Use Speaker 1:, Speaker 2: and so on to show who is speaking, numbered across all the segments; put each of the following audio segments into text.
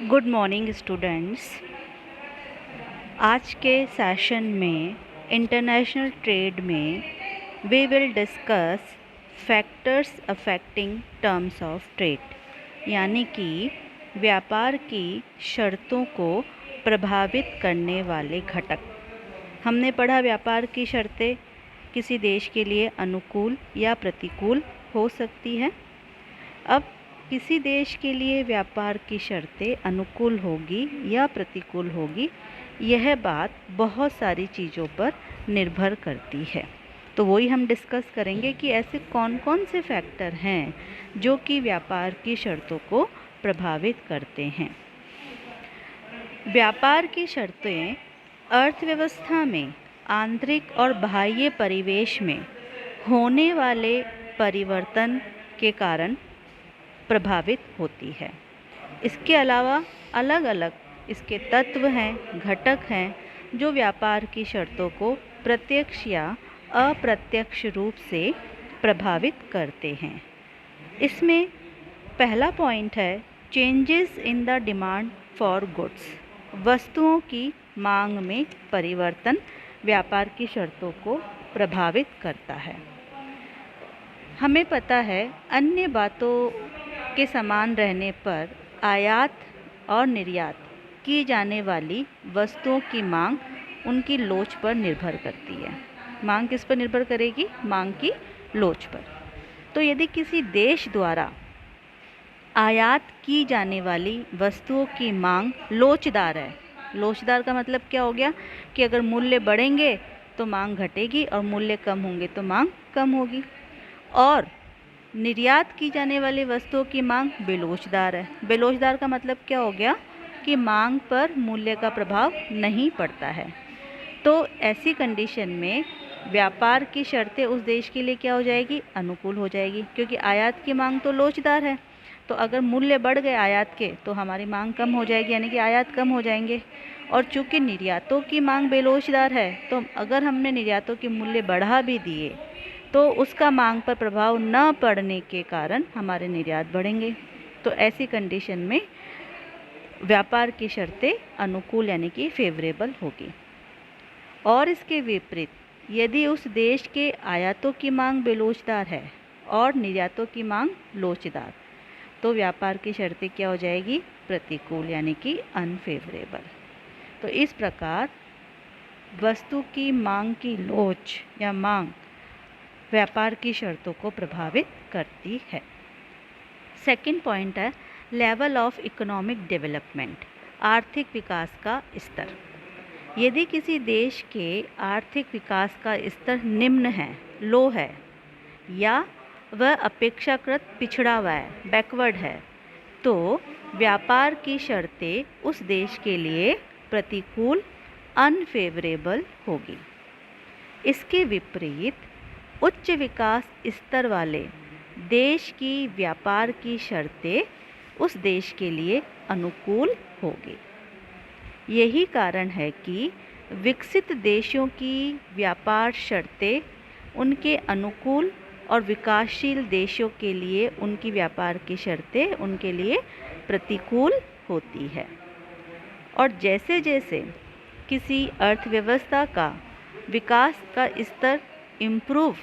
Speaker 1: Good morning students. आज के session में इंटरनेशनल ट्रेड में we will discuss factors affecting terms of trade, यानी कि व्यापार की शर्तों को प्रभावित करने वाले घटक। हमने पढ़ा व्यापार की शर्तें किसी देश के लिए अनुकूल या प्रतिकूल हो सकती है। अब किसी देश के लिए व्यापार की शर्तें अनुकूल होगी या प्रतिकूल होगी, यह बात बहुत सारी चीज़ों पर निर्भर करती है। तो वही हम डिस्कस करेंगे कि ऐसे कौन कौन से फैक्टर हैं जो कि व्यापार की शर्तों को प्रभावित करते हैं। व्यापार की शर्तें अर्थव्यवस्था में आंतरिक और बाह्य परिवेश में होने वाले परिवर्तन के कारण प्रभावित होती है। इसके अलावा अलग अलग इसके तत्व हैं, घटक हैं जो व्यापार की शर्तों को प्रत्यक्ष या अप्रत्यक्ष रूप से प्रभावित करते हैं। इसमें पहला पॉइंट है changes in the demand for goods. वस्तुओं की मांग में परिवर्तन व्यापार की शर्तों को प्रभावित करता है। हमें पता है अन्य बातों के समान रहने पर आयात और निर्यात की जाने वाली वस्तुओं की मांग उनकी लोच पर निर्भर करती है। मांग किस पर निर्भर करेगी? मांग की लोच पर। तो यदि किसी देश द्वारा आयात की जाने वाली वस्तुओं की मांग लोचदार है, लोचदार का मतलब क्या हो गया कि अगर मूल्य बढ़ेंगे तो मांग घटेगी और मूल्य कम होंगे तो मांग कम होगी। और निर्यात की जाने वाली वस्तुओं की मांग बेलोचदार है। बेलोचदार का मतलब क्या हो गया कि मांग पर मूल्य का प्रभाव नहीं पड़ता है। तो ऐसी कंडीशन में व्यापार की शर्तें उस देश के लिए क्या हो जाएगी? अनुकूल हो जाएगी, क्योंकि आयात की मांग तो लोचदार है। तो अगर मूल्य बढ़ गए आयात के तो हमारी मांग कम हो जाएगी, यानी कि आयात कम हो जाएंगे। और चूँकि निर्यातों की मांग बेलोचदार है, तो अगर हमने निर्यातों के मूल्य बढ़ा भी दिए तो उसका मांग पर प्रभाव न पड़ने के कारण हमारे निर्यात बढ़ेंगे। तो ऐसी कंडीशन में व्यापार की शर्तें अनुकूल यानी कि फेवरेबल होगी। और इसके विपरीत यदि उस देश के आयातों की मांग बेलोचदार है और निर्यातों की मांग लोचदार, तो व्यापार की शर्तें क्या हो जाएगी? प्रतिकूल यानी कि अनफेवरेबल। तो इस प्रकार वस्तु की मांग की लोच या मांग व्यापार की शर्तों को प्रभावित करती है। सेकंड पॉइंट है लेवल ऑफ इकोनॉमिक डेवलपमेंट, आर्थिक विकास का स्तर। यदि किसी देश के आर्थिक विकास का स्तर निम्न है, लो है, या वह अपेक्षाकृत पिछड़ा हुआ है, बैकवर्ड है, तो व्यापार की शर्तें उस देश के लिए प्रतिकूल अनफेवरेबल होगी। इसके विपरीत उच्च विकास स्तर वाले देश की व्यापार की शर्तें उस देश के लिए अनुकूल होगी। यही कारण है कि विकसित देशों की व्यापार शर्तें उनके अनुकूल और विकासशील देशों के लिए उनकी व्यापार की शर्तें उनके लिए प्रतिकूल होती है। और जैसे जैसे किसी अर्थव्यवस्था का विकास का स्तर इम्प्रूव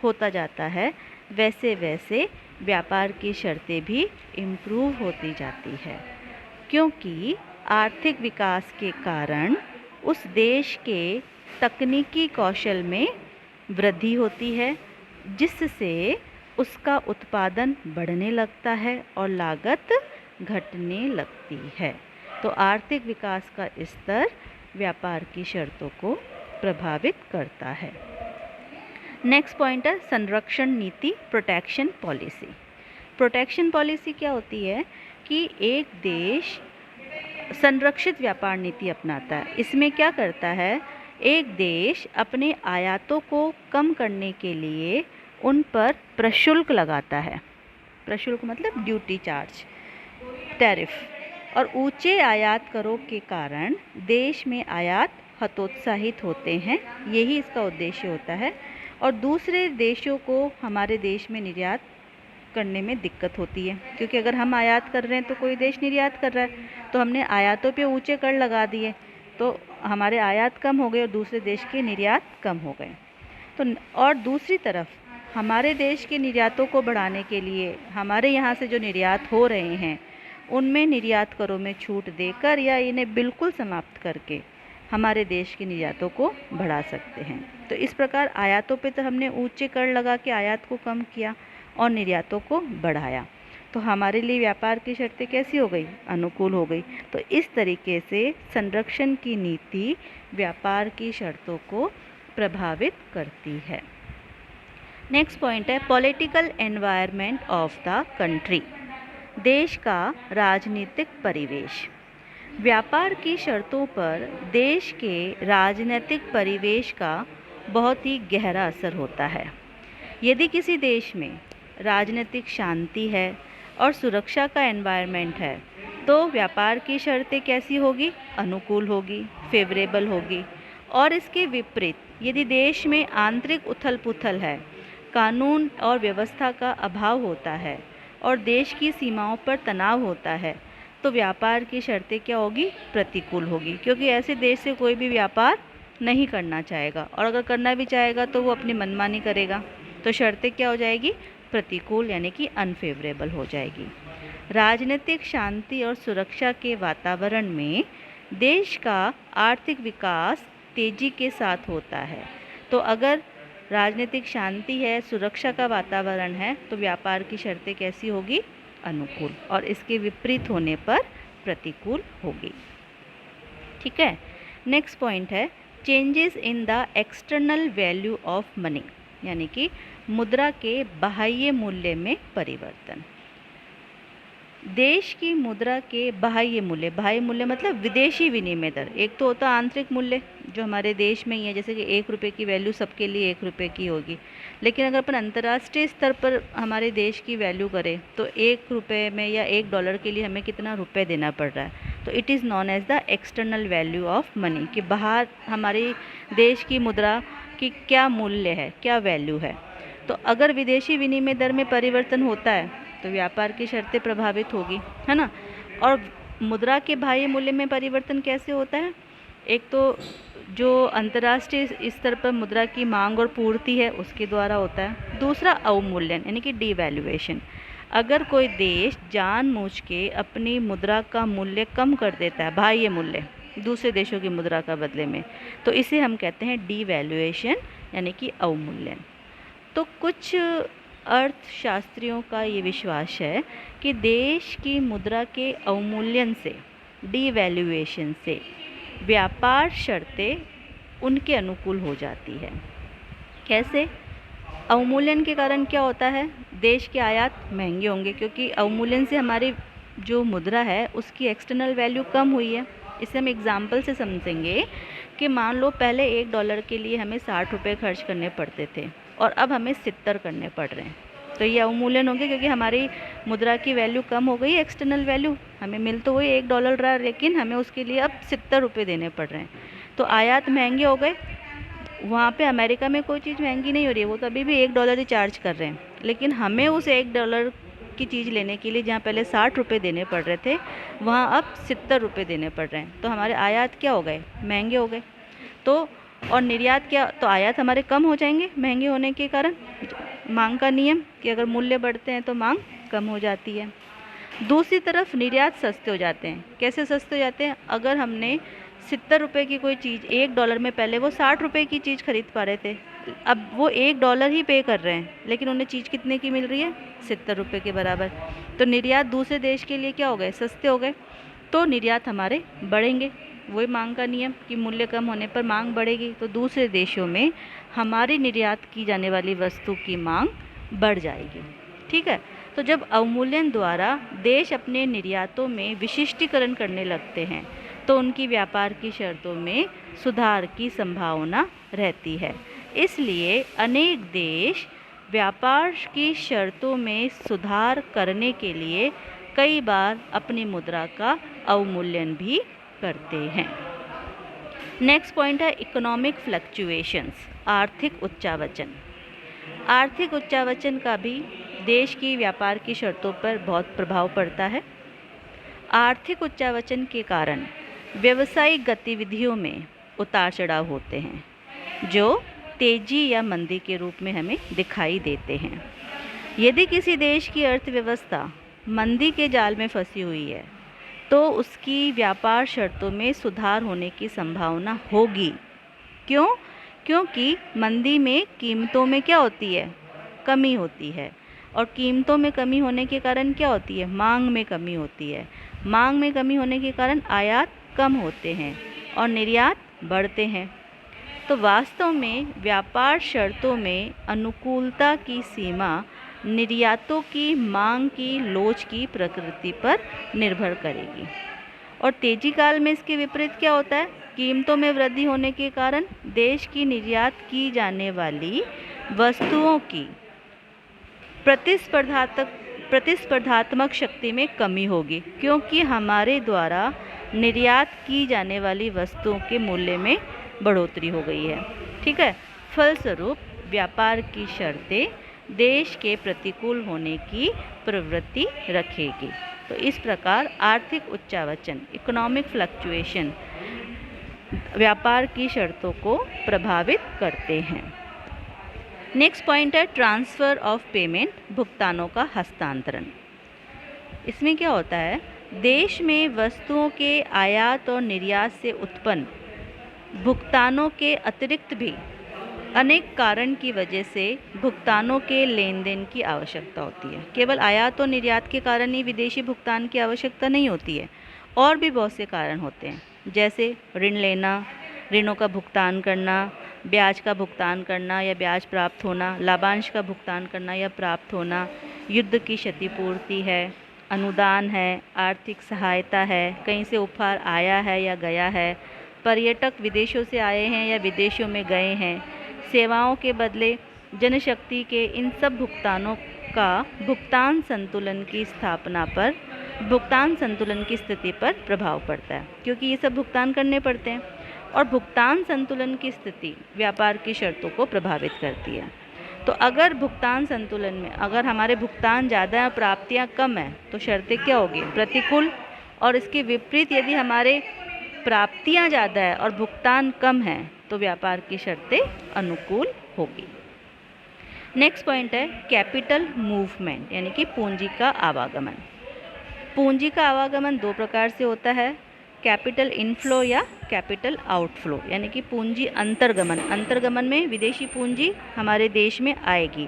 Speaker 1: होता जाता है, वैसे वैसे व्यापार की शर्तें भी इम्प्रूव होती जाती है, क्योंकि आर्थिक विकास के कारण उस देश के तकनीकी कौशल में वृद्धि होती है, जिससे उसका उत्पादन बढ़ने लगता है और लागत घटने लगती है। तो आर्थिक विकास का स्तर व्यापार की शर्तों को प्रभावित करता है। नेक्स्ट पॉइंट है संरक्षण नीति, प्रोटेक्शन पॉलिसी। प्रोटेक्शन पॉलिसी क्या होती है कि एक देश संरक्षित व्यापार नीति अपनाता है। इसमें क्या करता है, एक देश अपने आयातों को कम करने के लिए उन पर प्रशुल्क लगाता है। प्रशुल्क मतलब ड्यूटी चार्ज, टैरिफ। और ऊंचे आयात करों के कारण देश में आयात हतोत्साहित होते हैं, यही इसका उद्देश्य होता है। और दूसरे देशों को हमारे देश में निर्यात करने में दिक्कत होती है, क्योंकि अगर हम आयात कर रहे हैं तो कोई देश निर्यात कर रहा है, तो हमने आयातों पे ऊंचे कर लगा दिए तो हमारे आयात कम हो गए और दूसरे देश के निर्यात कम हो गए। तो और दूसरी तरफ हमारे देश के निर्यातों को बढ़ाने के लिए हमारे यहाँ से जो निर्यात हो रहे हैं उनमें निर्यात करों में छूट देकर या इन्हें बिल्कुल समाप्त करके हमारे देश के निर्यातों को बढ़ा सकते हैं। तो इस प्रकार आयातों पे तो हमने ऊंचे कर लगा के आयात को कम किया और निर्यातों को बढ़ाया, तो हमारे लिए व्यापार की शर्तें कैसी हो गई? अनुकूल हो गई। तो इस तरीके से संरक्षण की नीति व्यापार की शर्तों को प्रभावित करती है। नेक्स्ट पॉइंट है political environment of the country, देश का राजनीतिक परिवेश। व्यापार की शर्तों पर देश के राजनीतिक परिवेश का बहुत ही गहरा असर होता है। यदि किसी देश में राजनीतिक शांति है और सुरक्षा का एनवायरनमेंट है तो व्यापार की शर्तें कैसी होगी? अनुकूल होगी, फेवरेबल होगी। और इसके विपरीत यदि देश में आंतरिक उथल पुथल है, कानून और व्यवस्था का अभाव होता है और देश की सीमाओं पर तनाव होता है तो व्यापार की शर्तें क्या होगी? प्रतिकूल होगी, क्योंकि ऐसे देश से कोई भी व्यापार नहीं करना चाहेगा और अगर करना भी चाहेगा तो वो अपनी मनमानी करेगा। तो शर्तें क्या हो जाएगी? प्रतिकूल, यानी कि अनफेवरेबल हो जाएगी। राजनीतिक शांति और सुरक्षा के वातावरण में देश का आर्थिक विकास तेजी के साथ होता है। तो अगर राजनीतिक शांति है, सुरक्षा का वातावरण है तो व्यापार की शर्तें कैसी होगी? अनुकूल, और इसके विपरीत होने पर प्रतिकूल होगी। ठीक है। नेक्स्ट पॉइंट है changes in the external value of money, यानी कि मुद्रा के बाह्य मूल्य में परिवर्तन। देश की मुद्रा के बाह्य मूल्य मतलब विदेशी विनिमय दर। एक तो होता आंतरिक मूल्य जो हमारे देश में ही है, जैसे कि 1 रुपये की वैल्यू सबके लिए 1 रुपये की होगी, लेकिन अगर अपन अंतर्राष्ट्रीय स्तर पर हमारे देश की वैल्यू करें तो 1 रुपये में या $1 के लिए हमें कितना रुपए देना पड़ रहा है। तो it is known as the external value of money, कि बाहर हमारे देश की मुद्रा की क्या मूल्य है, क्या वैल्यू है। तो अगर विदेशी विनिमय दर में परिवर्तन होता है तो व्यापार की शर्तें प्रभावित होगी, है ना। और मुद्रा के बाह्य मूल्य में परिवर्तन कैसे होता है? एक तो जो अंतर्राष्ट्रीय स्तर पर मुद्रा की मांग और पूर्ति है उसके द्वारा होता है। दूसरा अवमूल्यन, यानी कि डीवैल्यूएशन। अगर कोई देश जानबूझ के अपनी मुद्रा का मूल्य कम कर देता है, बाह्य मूल्य दूसरे देशों की मुद्रा का बदले में, तो इसे हम कहते हैं डीवैल्यूएशन, यानी कि अवमूल्यन। तो कुछ अर्थशास्त्रियों का ये विश्वास है कि देश की मुद्रा के अवमूल्यन से, डीवैल्यूएशन से व्यापार शर्तें उनके अनुकूल हो जाती है। कैसे? अवमूल्यन के कारण क्या होता है? देश के आयात महंगे होंगे, क्योंकि अवमूल्यन से हमारी जो मुद्रा है उसकी एक्सटर्नल वैल्यू कम हुई है। इसे हम एग्जाम्पल से समझेंगे कि मान लो पहले $1 के लिए हमें 60 रुपये खर्च करने पड़ते थे और अब हमें 70 करने पड़ रहे हैं। तो ये अवमूल्यन होंगे, क्योंकि हमारी मुद्रा की वैल्यू कम हो गई, एक्सटर्नल वैल्यू। हमें मिल तो वही $1 रहा, लेकिन हमें उसके लिए अब 70 रुपये देने पड़ रहे हैं। तो आयात महंगे हो गए। वहाँ पे अमेरिका में कोई चीज़ महंगी नहीं हो रही है, वो तो अभी भी $1 ही चार्ज कर रहे हैं, लेकिन हमें उस $1 की चीज़ लेने के लिए जहाँ पहले 60 रुपये देने पड़ रहे थे वहाँ अब 70 रुपये देने पड़ रहे हैं। तो हमारे आयात क्या हो गए? महंगे हो गए। तो और निर्यात क्या? तो आयात हमारे कम हो जाएंगे महंगे होने के कारण। मांग का नियम कि अगर मूल्य बढ़ते हैं तो मांग कम हो जाती है। दूसरी तरफ निर्यात सस्ते हो जाते हैं। कैसे सस्ते हो जाते हैं? अगर हमने 70 रुपये की कोई चीज़ $1 में, पहले वो 60 रुपये की चीज़ खरीद पा रहे थे, अब वो $1 ही पे कर रहे हैं, लेकिन उन्हें चीज़ कितने की मिल रही है? 70 रुपये के बराबर। तो निर्यात दूसरे देश के लिए क्या हो गए? सस्ते हो गए। तो निर्यात हमारे बढ़ेंगे। वही मांग का नियम कि मूल्य कम होने पर मांग बढ़ेगी, तो दूसरे देशों में हमारी निर्यात की जाने वाली वस्तु की मांग बढ़ जाएगी। ठीक है। तो जब अवमूल्यन द्वारा देश अपने निर्यातों में विशिष्टीकरण करने लगते हैं तो उनकी व्यापार की शर्तों में सुधार की संभावना रहती है। इसलिए अनेक देश व्यापार की शर्तों में सुधार करने के लिए कई बार अपनी मुद्रा का अवमूल्यन भी करते हैं। नेक्स्ट पॉइंट है इकोनॉमिक फ्लक्चुएशंस, आर्थिक उच्चावचन। आर्थिक उच्चावचन का भी देश की व्यापार की शर्तों पर बहुत प्रभाव पड़ता है। आर्थिक उच्चावचन के कारण व्यावसायिक गतिविधियों में उतार चढ़ाव होते हैं, जो तेजी या मंदी के रूप में हमें दिखाई देते हैं। यदि किसी देश की अर्थव्यवस्था मंदी के जाल में फंसी हुई है, तो उसकी व्यापार शर्तों में सुधार होने की संभावना होगी। क्यों? क्योंकि मंदी में कीमतों में क्या होती है? कमी होती है, और कीमतों में कमी होने के कारण क्या होती है? मांग में कमी होती है। मांग में कमी होने के कारण आयात कम होते हैं और निर्यात बढ़ते हैं। तो वास्तव में व्यापार शर्तों में अनुकूलता की सीमा निर्यातों की मांग की लोच की प्रकृति पर निर्भर करेगी। और तेजी काल में इसके विपरीत क्या होता है? कीमतों में वृद्धि होने के कारण देश की निर्यात की जाने वाली वस्तुओं की प्रतिस्पर्धात्मक शक्ति में कमी होगी, क्योंकि हमारे द्वारा निर्यात की जाने वाली वस्तुओं के मूल्य में बढ़ोतरी हो गई है। ठीक है। फलस्वरूप व्यापार की शर्तें देश के प्रतिकूल होने की प्रवृत्ति रखेगी। तो इस प्रकार आर्थिक उच्चावचन, इकोनॉमिक फ्लक्चुएशन, व्यापार की शर्तों को प्रभावित करते हैं। नेक्स्ट पॉइंट है ट्रांसफ़र ऑफ पेमेंट, भुगतानों का हस्तांतरण। इसमें क्या होता है? देश में वस्तुओं के आयात और निर्यात से उत्पन्न भुगतानों के अतिरिक्त भी अनेक कारण की वजह से भुगतानों के लेन देन की आवश्यकता होती है। केवल आयात और निर्यात के कारण ही विदेशी भुगतान की आवश्यकता नहीं होती है, और भी बहुत से कारण होते हैं, जैसे ऋण लेना, ऋणों का भुगतान करना, ब्याज का भुगतान करना या ब्याज प्राप्त होना, लाभांश का भुगतान करना या प्राप्त होना, युद्ध की क्षतिपूर्ति है, अनुदान है, आर्थिक सहायता है, कहीं से उपहार आया है या गया है, पर्यटक विदेशों से आए हैं या विदेशों में गए हैं, सेवाओं के बदले जनशक्ति के इन सब भुगतानों का भुगतान संतुलन की स्थिति पर प्रभाव पड़ता है, क्योंकि ये सब भुगतान करने पड़ते हैं। और भुगतान संतुलन की स्थिति व्यापार की शर्तों को प्रभावित करती है। तो अगर भुगतान संतुलन में अगर हमारे भुगतान ज़्यादा है और प्राप्तियाँ कम है, तो शर्तें क्या होगी? प्रतिकूल। और इसके विपरीत यदि हमारे प्राप्तियाँ ज़्यादा है और भुगतान कम है, तो व्यापार की शर्तें अनुकूल होगी। नेक्स्ट पॉइंट है कैपिटल मूवमेंट, यानी कि पूंजी का आवागमन। पूंजी का आवागमन दो प्रकार से होता है, कैपिटल इनफ्लो या कैपिटल आउटफ्लो, यानी कि पूंजी अंतर्गमन। अंतर्गमन में विदेशी पूंजी हमारे देश में आएगी,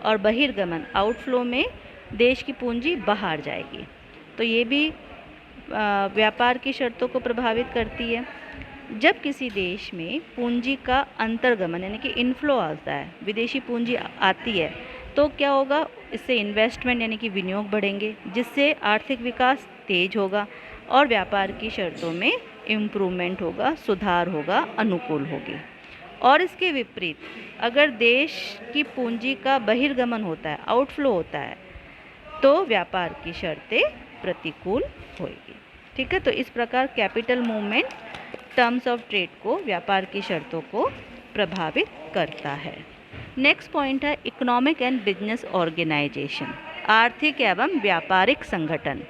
Speaker 1: और बहिर्गमन आउटफ्लो में देश की पूंजी बाहर जाएगी। तो ये भी व्यापार की शर्तों को प्रभावित करती है। जब किसी देश में पूंजी का अंतर्गमन यानी कि इनफ्लो आता है, विदेशी पूंजी आती है, तो क्या होगा? इससे इन्वेस्टमेंट यानी कि विनियोग बढ़ेंगे, जिससे आर्थिक विकास तेज होगा और व्यापार की शर्तों में इम्प्रूवमेंट होगा, सुधार होगा, अनुकूल होगी। और इसके विपरीत अगर देश की पूंजी का बहिर्गमन होता है, आउटफ्लो होता है, तो व्यापार की शर्तें प्रतिकूल होगी। ठीक है। तो इस प्रकार capital movement terms of trade को, व्यापार की शर्तों को प्रभावित करता है। नेक्स्ट पॉइंट है इकोनॉमिक एंड बिजनेस ऑर्गेनाइजेशन, आर्थिक एवं व्यापारिक संगठन।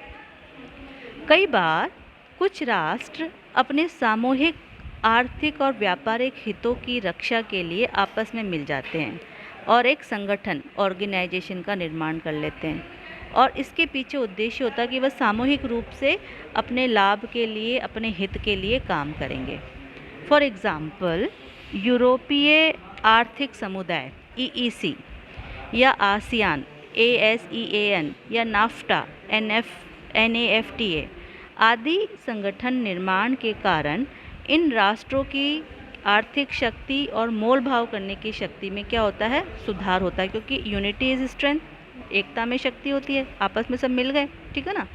Speaker 1: कई बार कुछ राष्ट्र अपने सामूहिक आर्थिक और व्यापारिक हितों की रक्षा के लिए आपस में मिल जाते हैं और एक संगठन, ऑर्गेनाइजेशन का निर्माण कर लेते हैं, और इसके पीछे उद्देश्य होता है कि वह सामूहिक रूप से अपने लाभ के लिए, अपने हित के लिए काम करेंगे। फॉर एग्ज़ाम्पल, यूरोपीय आर्थिक समुदाय EEC या आसियान ASEAN या नाफ्टा NAFTA आदि संगठन निर्माण के कारण इन राष्ट्रों की आर्थिक शक्ति और मोल भाव करने की शक्ति में क्या होता है? सुधार होता है, क्योंकि यूनिटी इज़ स्ट्रेंथ, एकता में शक्ति होती है, आपस में सब मिल गए। ठीक है ना।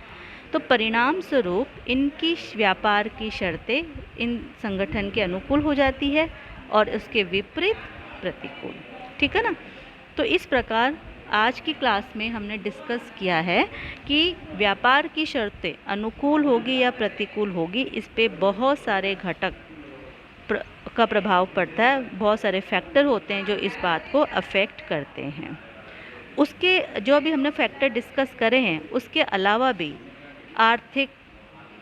Speaker 1: तो परिणाम स्वरूप इनकी व्यापार की शर्तें इन संगठन के अनुकूल हो जाती है और उसके विपरीत प्रतिकूल। ठीक है ना। तो इस प्रकार आज की क्लास में हमने डिस्कस किया है कि व्यापार की शर्तें अनुकूल होगी या प्रतिकूल होगी, इस पे बहुत सारे घटक का प्रभाव पड़ता है, बहुत सारे फैक्टर होते हैं जो इस बात को अफेक्ट करते हैं। उसके जो अभी हमने फैक्टर डिस्कस करे हैं उसके अलावा भी आर्थिक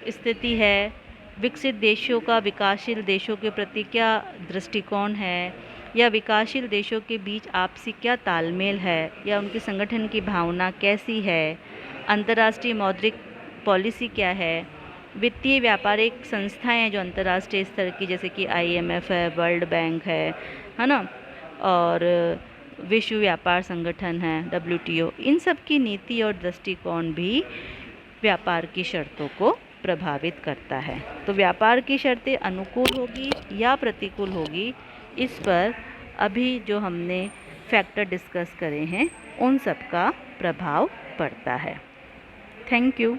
Speaker 1: स्थिति है, विकसित देशों का विकासशील देशों के प्रति क्या दृष्टिकोण है, या विकासशील देशों के बीच आपसी क्या तालमेल है, या उनकी संगठन की भावना कैसी है, अंतर्राष्ट्रीय मौद्रिक पॉलिसी क्या है, वित्तीय व्यापारिक संस्थाएं हैं जो अंतर्राष्ट्रीय स्तर की, जैसे कि IMF है, वर्ल्ड बैंक है ना, और विश्व व्यापार संगठन है WTO, इन सब की नीति और दृष्टिकोण भी व्यापार की शर्तों को प्रभावित करता है। तो व्यापार की शर्तें अनुकूल होगी या प्रतिकूल होगी, इस पर अभी जो हमने फैक्टर डिस्कस करे हैं उन सब का प्रभाव पड़ता है। Thank you.